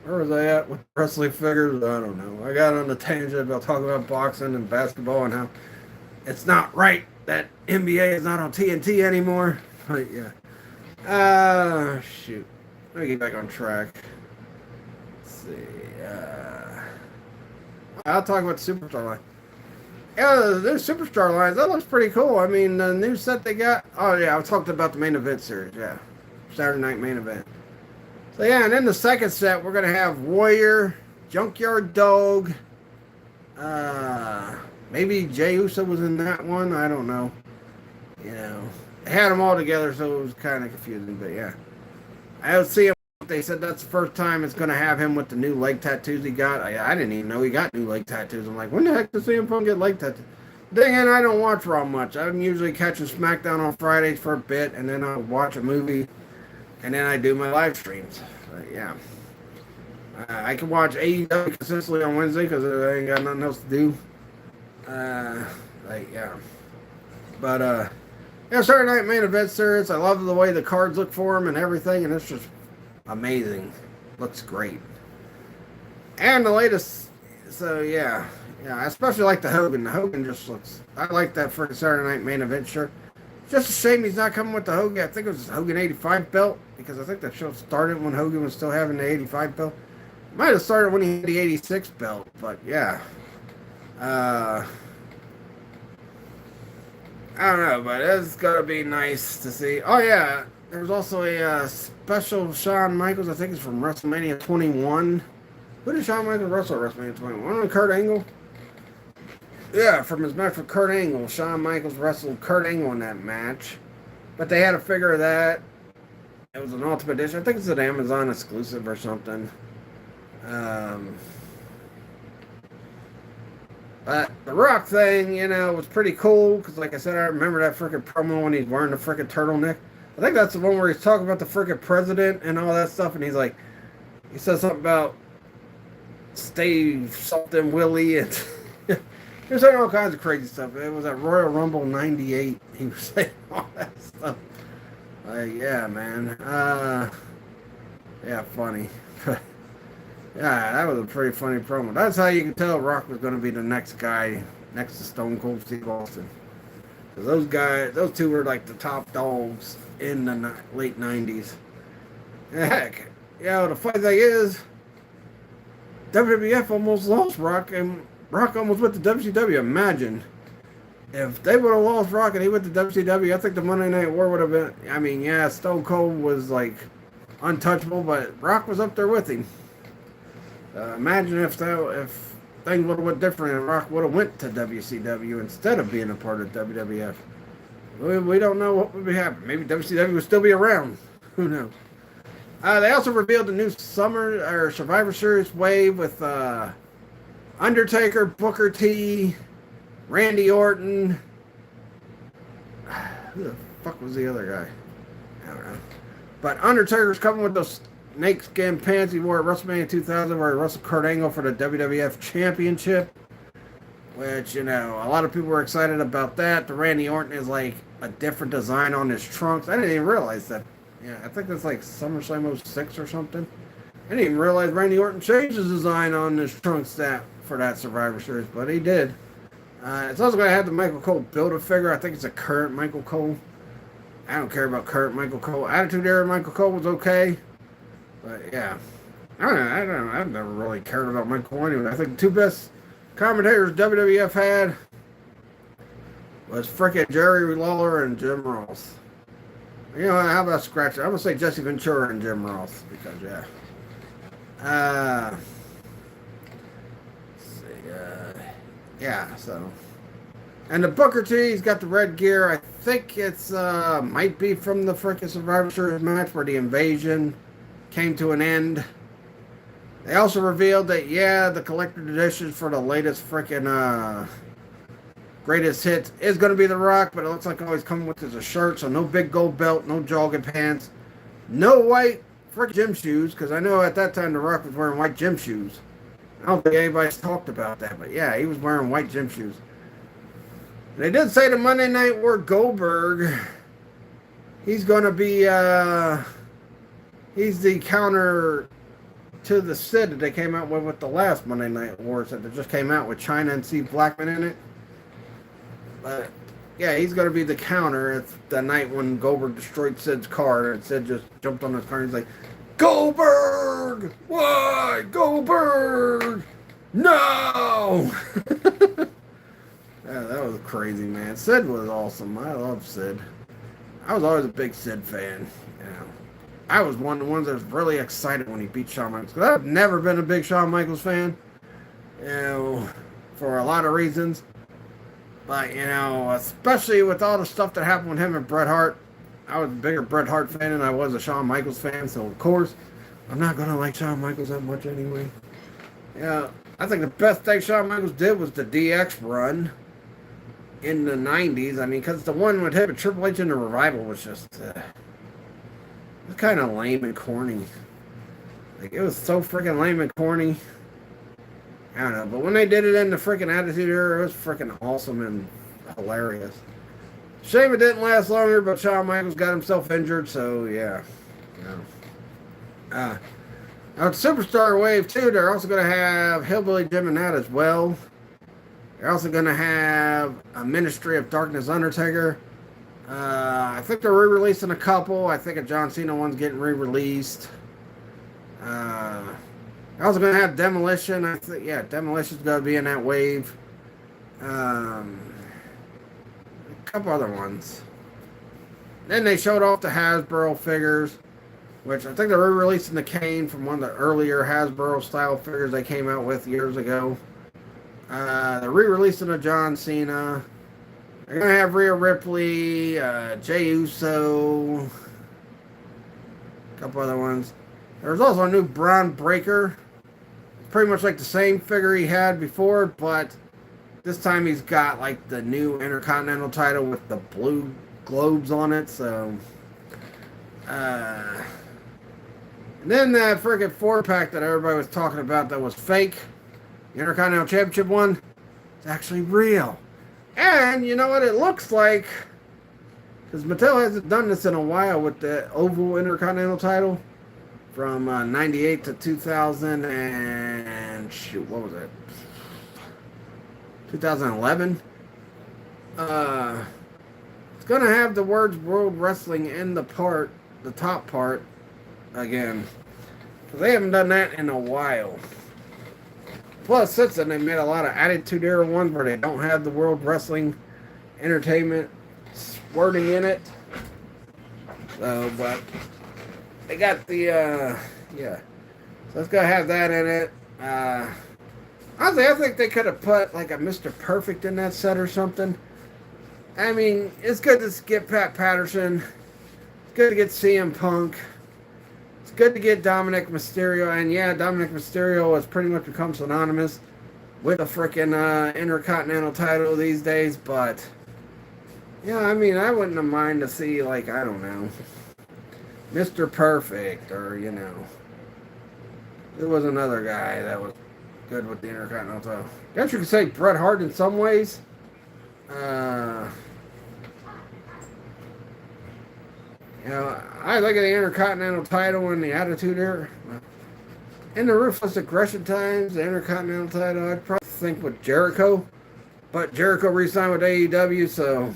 was I at with wrestling figures? I don't know. I got on the tangent about talking about boxing and basketball and how it's not right that NBA is not on TNT anymore. But yeah. Shoot. Let me get back on track. Let's see. I'll talk about the Superstar line. Yeah, the new Superstar lines, that looks pretty cool. I mean, the new set they got. Oh, yeah, I talked about the main event series. Yeah. Saturday night main event. So, yeah, and then the second set, we're going to have Warrior, Junkyard Dog, maybe Jey Uso was in that one. I don't know. They had them all together, so it was kind of confusing, but yeah. I don't see him. They said that's the first time it's going to have him with the new leg tattoos he got. I didn't even know he got new leg tattoos. I'm like, when the heck does CM Punk get leg tattoos? Dang it, I don't watch Raw much. I'm usually catching SmackDown on Fridays for a bit, and then I'll watch a movie, and then I do my live streams. But yeah. I can watch AEW consistently on Wednesday because I ain't got nothing else to do. Yeah. But, Saturday night main event series. I love the way the cards look for them and everything, and it's just amazing. Looks great. And the latest, so yeah, I especially like the Hogan. The Hogan just looks, I like that freaking Saturday night main event shirt. Just a shame he's not coming with the Hogan. I think it was Hogan 85 belt, because I think that show started when Hogan was still having the 85 belt. Might have started when he had the 86 belt, but yeah. I don't know, but it's gonna be nice to see. Oh yeah, there's also a special Shawn Michaels, I think it's from WrestleMania 21. Who did Shawn Michaels wrestle at WrestleMania 21? Kurt Angle? Yeah, from his match with Kurt Angle. Shawn Michaels wrestled Kurt Angle in that match. But they had a figure of that. It was an Ultimate Edition. I think it's an Amazon exclusive or something. Um, but the Rock thing, was pretty cool because, like I said, I remember that freaking promo when he's wearing the freaking turtleneck. I think that's the one where he's talking about the freaking president and all that stuff, and he says something about stay something Willie, and he was saying all kinds of crazy stuff. It was at Royal Rumble '98. He was saying all that stuff. Yeah, man. Yeah, funny. Yeah, that was a pretty funny promo. That's how you can tell Rock was going to be the next guy next to Stone Cold Steve Austin. Because those two were like the top dogs in the late '90s. Heck, the funny thing is, WWF almost lost Rock, and Rock almost went to WCW. Imagine if they would have lost Rock and he went to WCW. I think the Monday Night War would have been. I mean, yeah, Stone Cold was like untouchable, but Rock was up there with him. Imagine if things would have went different and Rock would have went to WCW instead of being a part of WWF. We don't know what would be happening. Maybe WCW would still be around. Who knows? They also revealed the new Survivor Series wave with Undertaker, Booker T, Randy Orton. Who the fuck was the other guy? I don't know. But Undertaker's coming with those snakeskin pants he wore at WrestleMania 2000 where he wrestled Kurt Angle for the WWF Championship. Which, a lot of people were excited about that. The Randy Orton is like a different design on his trunks. I didn't even realize that. Yeah, I think that's like SummerSlam '06 or something. I didn't even realize Randy Orton changed his design on his trunks for that Survivor Series, but he did. It's also going to have the Michael Cole Build-A-Figure. I think it's a current Michael Cole. I don't care about current Michael Cole. Attitude Era Michael Cole was okay. But yeah. I don't know. I've never really cared about Michael Cole anyway. I think the two best commentators WWF had was frickin' Jerry Lawler and Jim Ross. How about scratch it? I'm going to say Jesse Ventura and Jim Ross because, yeah. Let's see, yeah, so. And the Booker T, he's got the red gear. I think it's, might be from the frickin' Survivor Series match where the invasion came to an end. They also revealed that, the collector's edition for the latest frickin' greatest hits is going to be The Rock, but it looks like always coming with is a shirt, so no big gold belt, no jogging pants, no white frickin' gym shoes, because I know at that time The Rock was wearing white gym shoes. I don't think anybody's talked about that, but yeah, he was wearing white gym shoes. They did say the Monday Night War Goldberg, he's going to be, he's the counter to the Sid that they came out with the last Monday Night Wars that they just came out with China and Steve Blackman in it. But, yeah, he's going to be the counter. It's the night when Goldberg destroyed Sid's car and Sid just jumped on his car and he's like, Goldberg! Why? Goldberg! No! Yeah, that was crazy, man. Sid was awesome. I love Sid. I was always a big Sid fan. I was one of the ones that was really excited when he beat Shawn Michaels. Because I've never been a big Shawn Michaels fan. For a lot of reasons. But, especially with all the stuff that happened with him and Bret Hart, I was a bigger Bret Hart fan than I was a Shawn Michaels fan. So, of course, I'm not going to like Shawn Michaels that much anyway. Yeah, I think the best thing Shawn Michaels did was the DX run in the 90s. I mean, because the one with him and Triple H in the Revival was just was kind of lame and corny. Like, it was so freaking lame and corny. I don't know, but when they did it in the freaking Attitude Era, it was freaking awesome and hilarious. Shame it didn't last longer, but Shawn Michaels got himself injured, so yeah. Now, Superstar Wave 2, they're also going to have Hillbilly Jim and that as well. They're also going to have a Ministry of Darkness Undertaker. I think they're re-releasing a couple. I think a John Cena one's getting re-released. They're also going to have Demolition. I think, Demolition's going to be in that wave. A couple other ones. Then they showed off the Hasbro figures, which I think they're re-releasing the Kane from one of the earlier Hasbro-style figures they came out with years ago. They're re-releasing a John Cena. They're going to have Rhea Ripley, Jey Uso, a couple other ones. There's also a new Braun Breaker. Pretty much like the same figure he had before, but this time he's got like the new Intercontinental title with the blue globes on it. So, and then that friggin' 4-pack that everybody was talking about that was fake, the Intercontinental Championship one, it's actually real. And you know what it looks like? Because Mattel hasn't done this in a while with the Oval Intercontinental title from 98 to 2000 and shoot, what was it? 2011. It's gonna have the words World Wrestling in the top part again. Because they haven't done that in a while. Plus, since then, they made a lot of Attitude Era ones where they don't have the World Wrestling Entertainment wording in it. So, but they got the, yeah. So it's going to have that in it. Honestly, I think they could have put like a Mr. Perfect in that set or something. I mean, it's good to get Pat Patterson. It's good to get CM Punk. It's good to get Dominic Mysterio. And yeah, Dominic Mysterio has pretty much become synonymous with a freaking Intercontinental title these days. But yeah, I mean, I wouldn't have mind to see, like, I don't know, Mr. Perfect, or, you know, there was another guy that was good with the Intercontinental title. I guess you could say Bret Hart in some ways. You know, I look at the Intercontinental title and the Attitude Era. In the Ruthless Aggression times, the Intercontinental title, I'd probably think with Jericho. But Jericho re-signed with AEW, so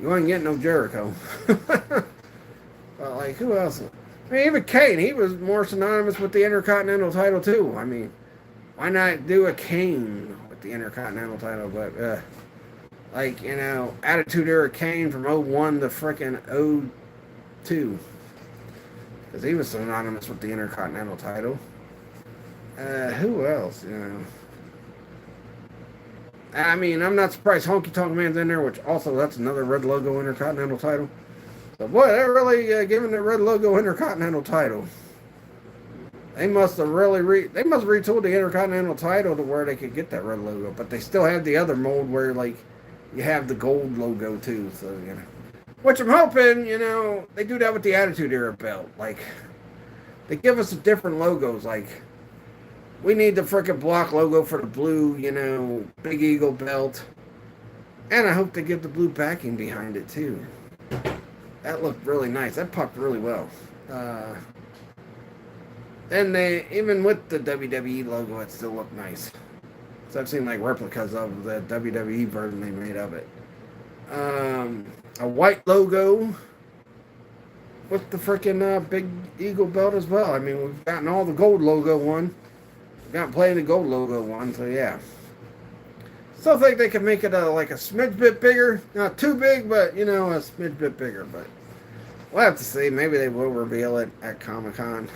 you ain't getting no Jericho. But, like, who else? I mean, even Kane, he was more synonymous with the Intercontinental title, too. I mean, why not do a Kane with the Intercontinental title? But, like, you know, Attitude Era Kane from 01 to frickin' 02. Because he was synonymous with the Intercontinental title. Who else, you know? I mean, I'm not surprised Honky Tonk Man's in there, which also, that's another red logo Intercontinental title. So, boy, they're really giving the red logo Intercontinental title. They must have really they must have retooled the Intercontinental title to where they could get that red logo. But they still have the other mold where, like, you have the gold logo, too. So, you know. Which I'm hoping, you know, they do that with the Attitude Era belt. Like, they give us different logos. Like, we need the frickin' block logo for the blue, you know, Big Eagle belt. And I hope they give the blue backing behind it, too. That looked really nice. That popped really well. And they, even with the WWE logo, it still looked nice. So I've seen, like, replicas of the WWE version they made of it. A white logo with the frickin' Big Eagle belt as well. I mean, we've gotten all the gold logo one. We've got plenty of the gold logo one, so yeah. Still think they could make it like a smidge bit bigger. Not too big, but, you know, a smidge bit bigger. But we'll have to see. Maybe they will reveal it at Comic-Con.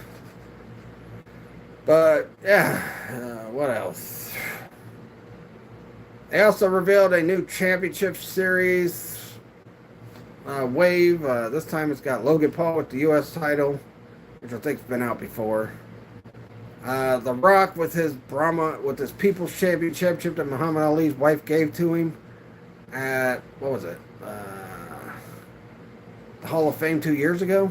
But, yeah. What else? They also revealed a new championship series wave. This time it's got Logan Paul with the U.S. title, which I think's been out before. The Rock with his People's Championship that Muhammad Ali's wife gave to him at, what was it? The Hall of Fame 2 years ago?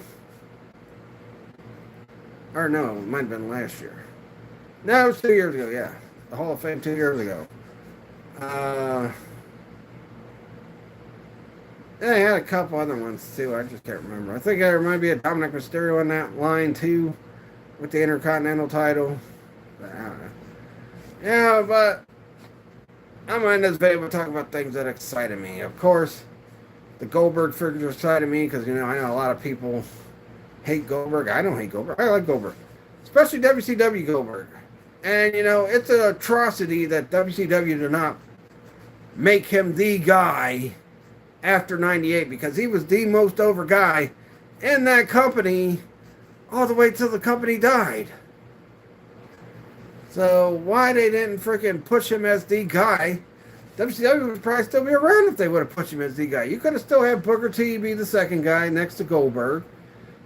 Or no, it might have been last year. No, it was 2 years ago, yeah. The Hall of Fame 2 years ago. Yeah, I had a couple other ones too. I just can't remember. I think there might be a Dominic Mysterio in that line too, with the Intercontinental title. But I don't know. Yeah, but I'm in this video to talk about things that excited me. Of course, the Goldberg figures excited me because, you know, I know a lot of people hate Goldberg. I don't hate Goldberg. I like Goldberg, especially WCW Goldberg. And, you know, it's an atrocity that WCW did not make him the guy after 98, because he was the most over guy in that company all the way till the company died. So why they didn't freaking push him as the guy WCW would probably still be around if they would have put him as the guy. You could have still had Booker T be the second guy next to Goldberg.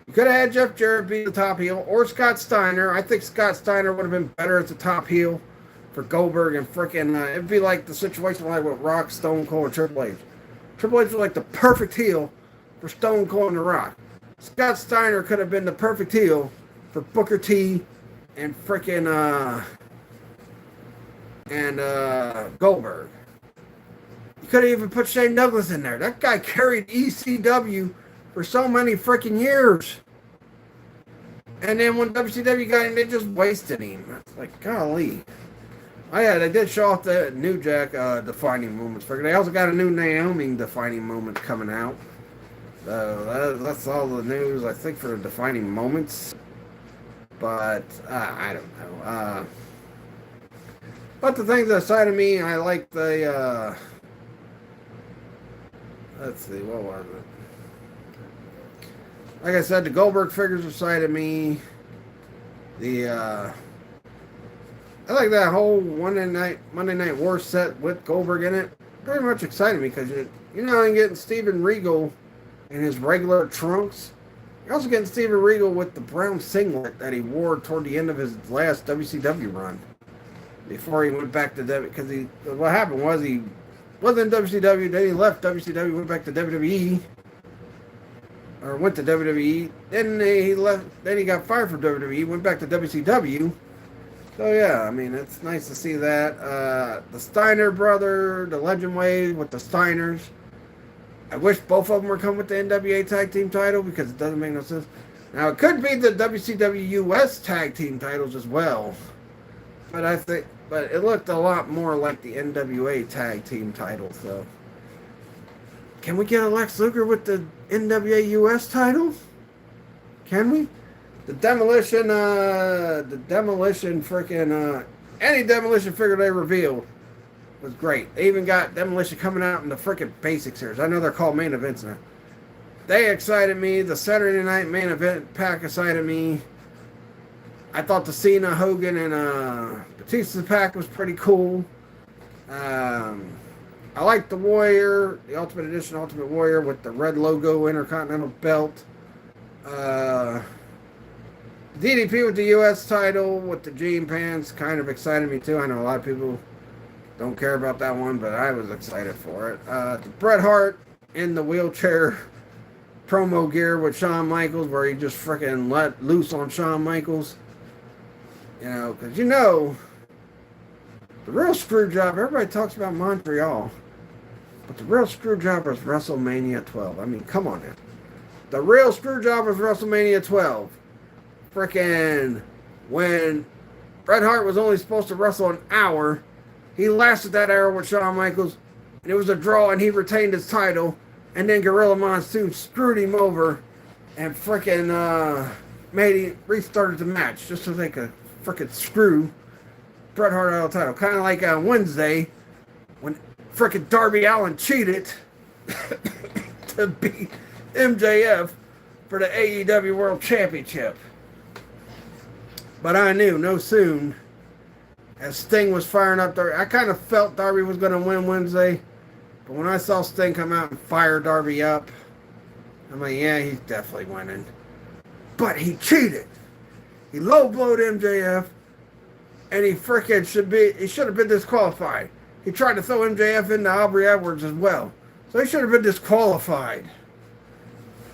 You could have had Jeff Jarrett be the top heel, or Scott Steiner. I think Scott Steiner would have been better as the top heel for Goldberg, and freaking, it'd be like the situation like with Rock, Stone Cold, and Triple H. Triple H was like the perfect heel for Stone Cold and The Rock. Scott Steiner could have been the perfect heel for Booker T and freaking Goldberg. You could have even put Shane Douglas in there. That guy carried ECW for so many freaking years. And then when WCW got him, they just wasted him. It's like, golly. Oh yeah, they did show off the New Jack defining moments figure. They also got a new Naomi defining moment coming out. That's all the news, I think, for the defining moments. But I don't know. But the things that side of me, I like the. Let's see, what was it? Like I said, the Goldberg figures are side of me. I like that whole Monday Night War set with Goldberg in it. Very much excited me because you're not only getting Steven Regal in his regular trunks, you're also getting Steven Regal with the brown singlet that he wore toward the end of his last WCW run. Before he went back to WWE, because what happened was he wasn't in WCW, then he left WCW, went back to WWE, or went to WWE, then he left, then he got fired from WWE, went back to WCW. So yeah, I mean, it's nice to see that. The Steiner brother, the Legend Wave with the Steiners. I wish both of them were coming with the NWA Tag Team title because it doesn't make no sense. Now, it could be the WCW US Tag Team titles as well. But it looked a lot more like the NWA Tag Team title, so. Can we get a Lex Luger with the NWA US title? Can we? The Demolition freaking, any Demolition figure they revealed was great. They even got Demolition coming out in the freaking Basic series. I know they're called main events now. They excited me. The Saturday night main event pack excited me. I thought the Cena, Hogan, and Batista pack was pretty cool. I like the Warrior, the Ultimate Edition Ultimate Warrior with the red logo Intercontinental belt. DDP with the U.S. title with the jean pants kind of excited me too. I know a lot of people don't care about that one, but I was excited for it. The Bret Hart in the wheelchair promo gear with Shawn Michaels, where he just freaking let loose on Shawn Michaels. You know, because the real screw job, everybody talks about Montreal, but the real screw job is WrestleMania 12. I mean, come on now. The real screw job is WrestleMania 12. Freaking, when Bret Hart was only supposed to wrestle an hour, he lasted that hour with Shawn Michaels, and it was a draw, and he retained his title, and then Gorilla Monsoon screwed him over, and freaking restarted the match just so they could freaking screw Bret Hart out of the title. Kind of like Wednesday, when freaking Darby Allin cheated to beat MJF for the AEW World Championship. But I knew no soon, as Sting was firing up Darby, I kind of felt Darby was going to win Wednesday. But when I saw Sting come out and fire Darby up, I'm like, yeah, he's definitely winning. But he cheated. He low-blowed MJF, and he should have been disqualified. He tried to throw MJF into Aubrey Edwards as well. So he should have been disqualified.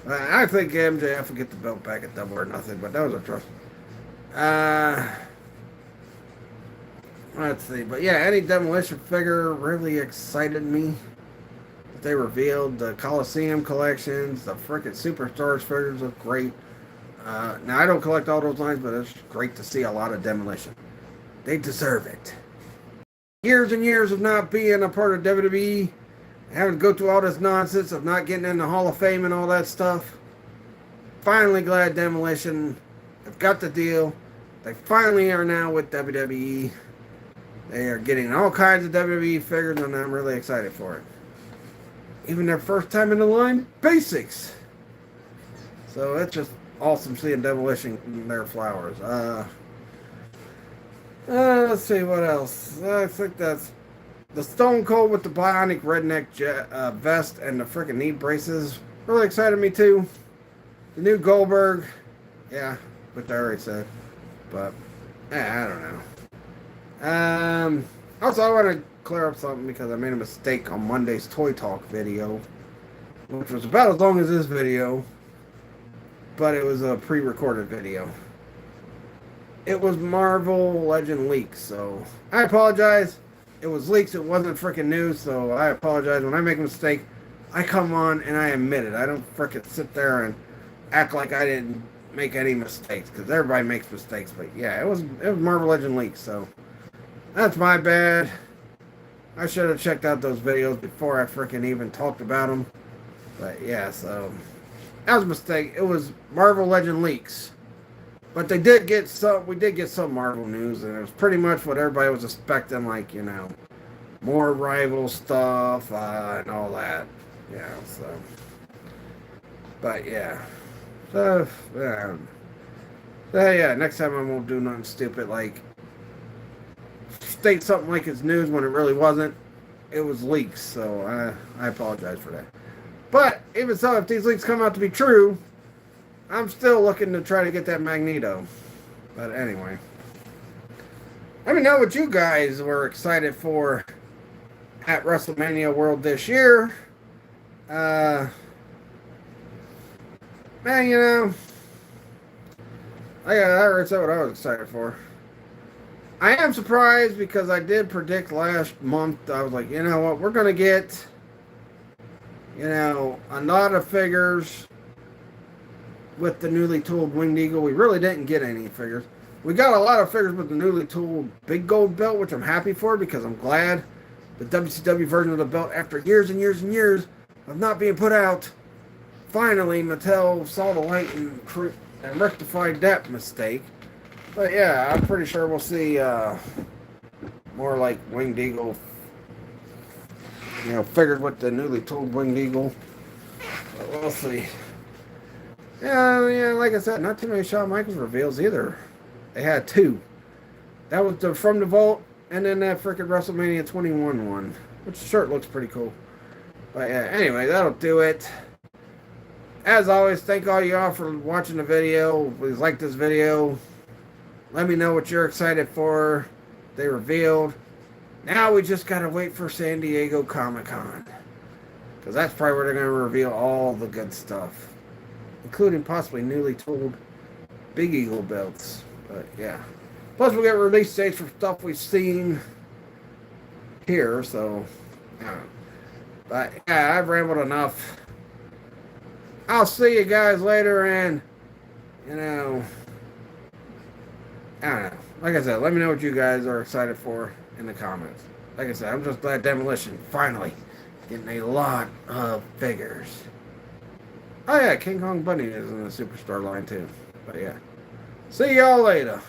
I think MJF will get the belt back at Double or Nothing, but that was a trust. Let's see. But yeah, any Demolition figure really excited me. They revealed the Coliseum collections, the frickin' Superstars figures look great. Now, I don't collect all those lines, but it's great to see a lot of Demolition. They deserve it. Years and years of not being a part of WWE, having to go through all this nonsense of not getting in the Hall of Fame and all that stuff. Finally glad Demolition have got the deal. They finally are now with WWE. They are getting all kinds of WWE figures, and I'm really excited for it. Even their first time in the line, Basics. So it's just awesome seeing Demolition in their flowers. Let's see what else. I think that's the Stone Cold with the bionic redneck vest and the freaking knee braces really excited me too. The new Goldberg, yeah, which I already said, but I don't know. Also, I want to clear up something because I made a mistake on Monday's Toy Talk video, which was about as long as this video, but it was a pre-recorded video. It was Marvel Legend leaks, so I apologize. It was leaks, it wasn't freaking news, so I apologize. When I make a mistake, I come on and I admit it. I don't freaking sit there and act like I didn't make any mistakes, because everybody makes mistakes. But yeah, it was Marvel Legend leaks, so that's my bad. I should have checked out those videos before I freaking even talked about them. But yeah, so that was a mistake. It was Marvel Legend leaks. But they did get some. We did get some Marvel news, and it was pretty much what everybody was expecting. Like, you know, more rival stuff and all that. Yeah. So, but yeah. So yeah. Next time I won't do nothing stupid like state something like it's news when it really wasn't. It was leaks. So I apologize for that. But even so, if these leaks come out to be true, I'm still looking to try to get that Magneto. But anyway. Let me know what you guys were excited for at WrestleMania World this year. Man, you know, I already said what I was excited for. I am surprised because I did predict last month. I was like, you know what, we're going to get, you know, a lot of figures with the newly tooled Winged Eagle. We really didn't get any figures. We got a lot of figures with the newly tooled Big Gold belt, which I'm happy for because I'm glad the WCW version of the belt, after years and years and years of not being put out, finally Mattel saw the light and rectified that mistake. But yeah, I'm pretty sure we'll see more like Winged Eagle, you know, figured with the newly tooled Winged Eagle. But we'll see. Yeah, like I said, not too many Shawn Michaels reveals either. They had two. That was the From the Vault, and then that freaking WrestleMania 21 one, which the shirt looks pretty cool. But yeah, anyway, that'll do it. As always, thank all y'all for watching the video. Please like this video. Let me know what you're excited for. They revealed. Now we just gotta wait for San Diego Comic-Con, because that's probably where they're gonna reveal all the good stuff, including possibly newly tooled Big Eagle belts. But yeah. Plus we'll get release dates for stuff we've seen here, so yeah. But yeah, I've rambled enough. I'll see you guys later, and you know, I don't know. Like I said, let me know what you guys are excited for in the comments. Like I said, I'm just glad Demolition finally getting a lot of figures. Oh yeah, King Kong Bunny is in the Superstar line too. But yeah. See y'all later.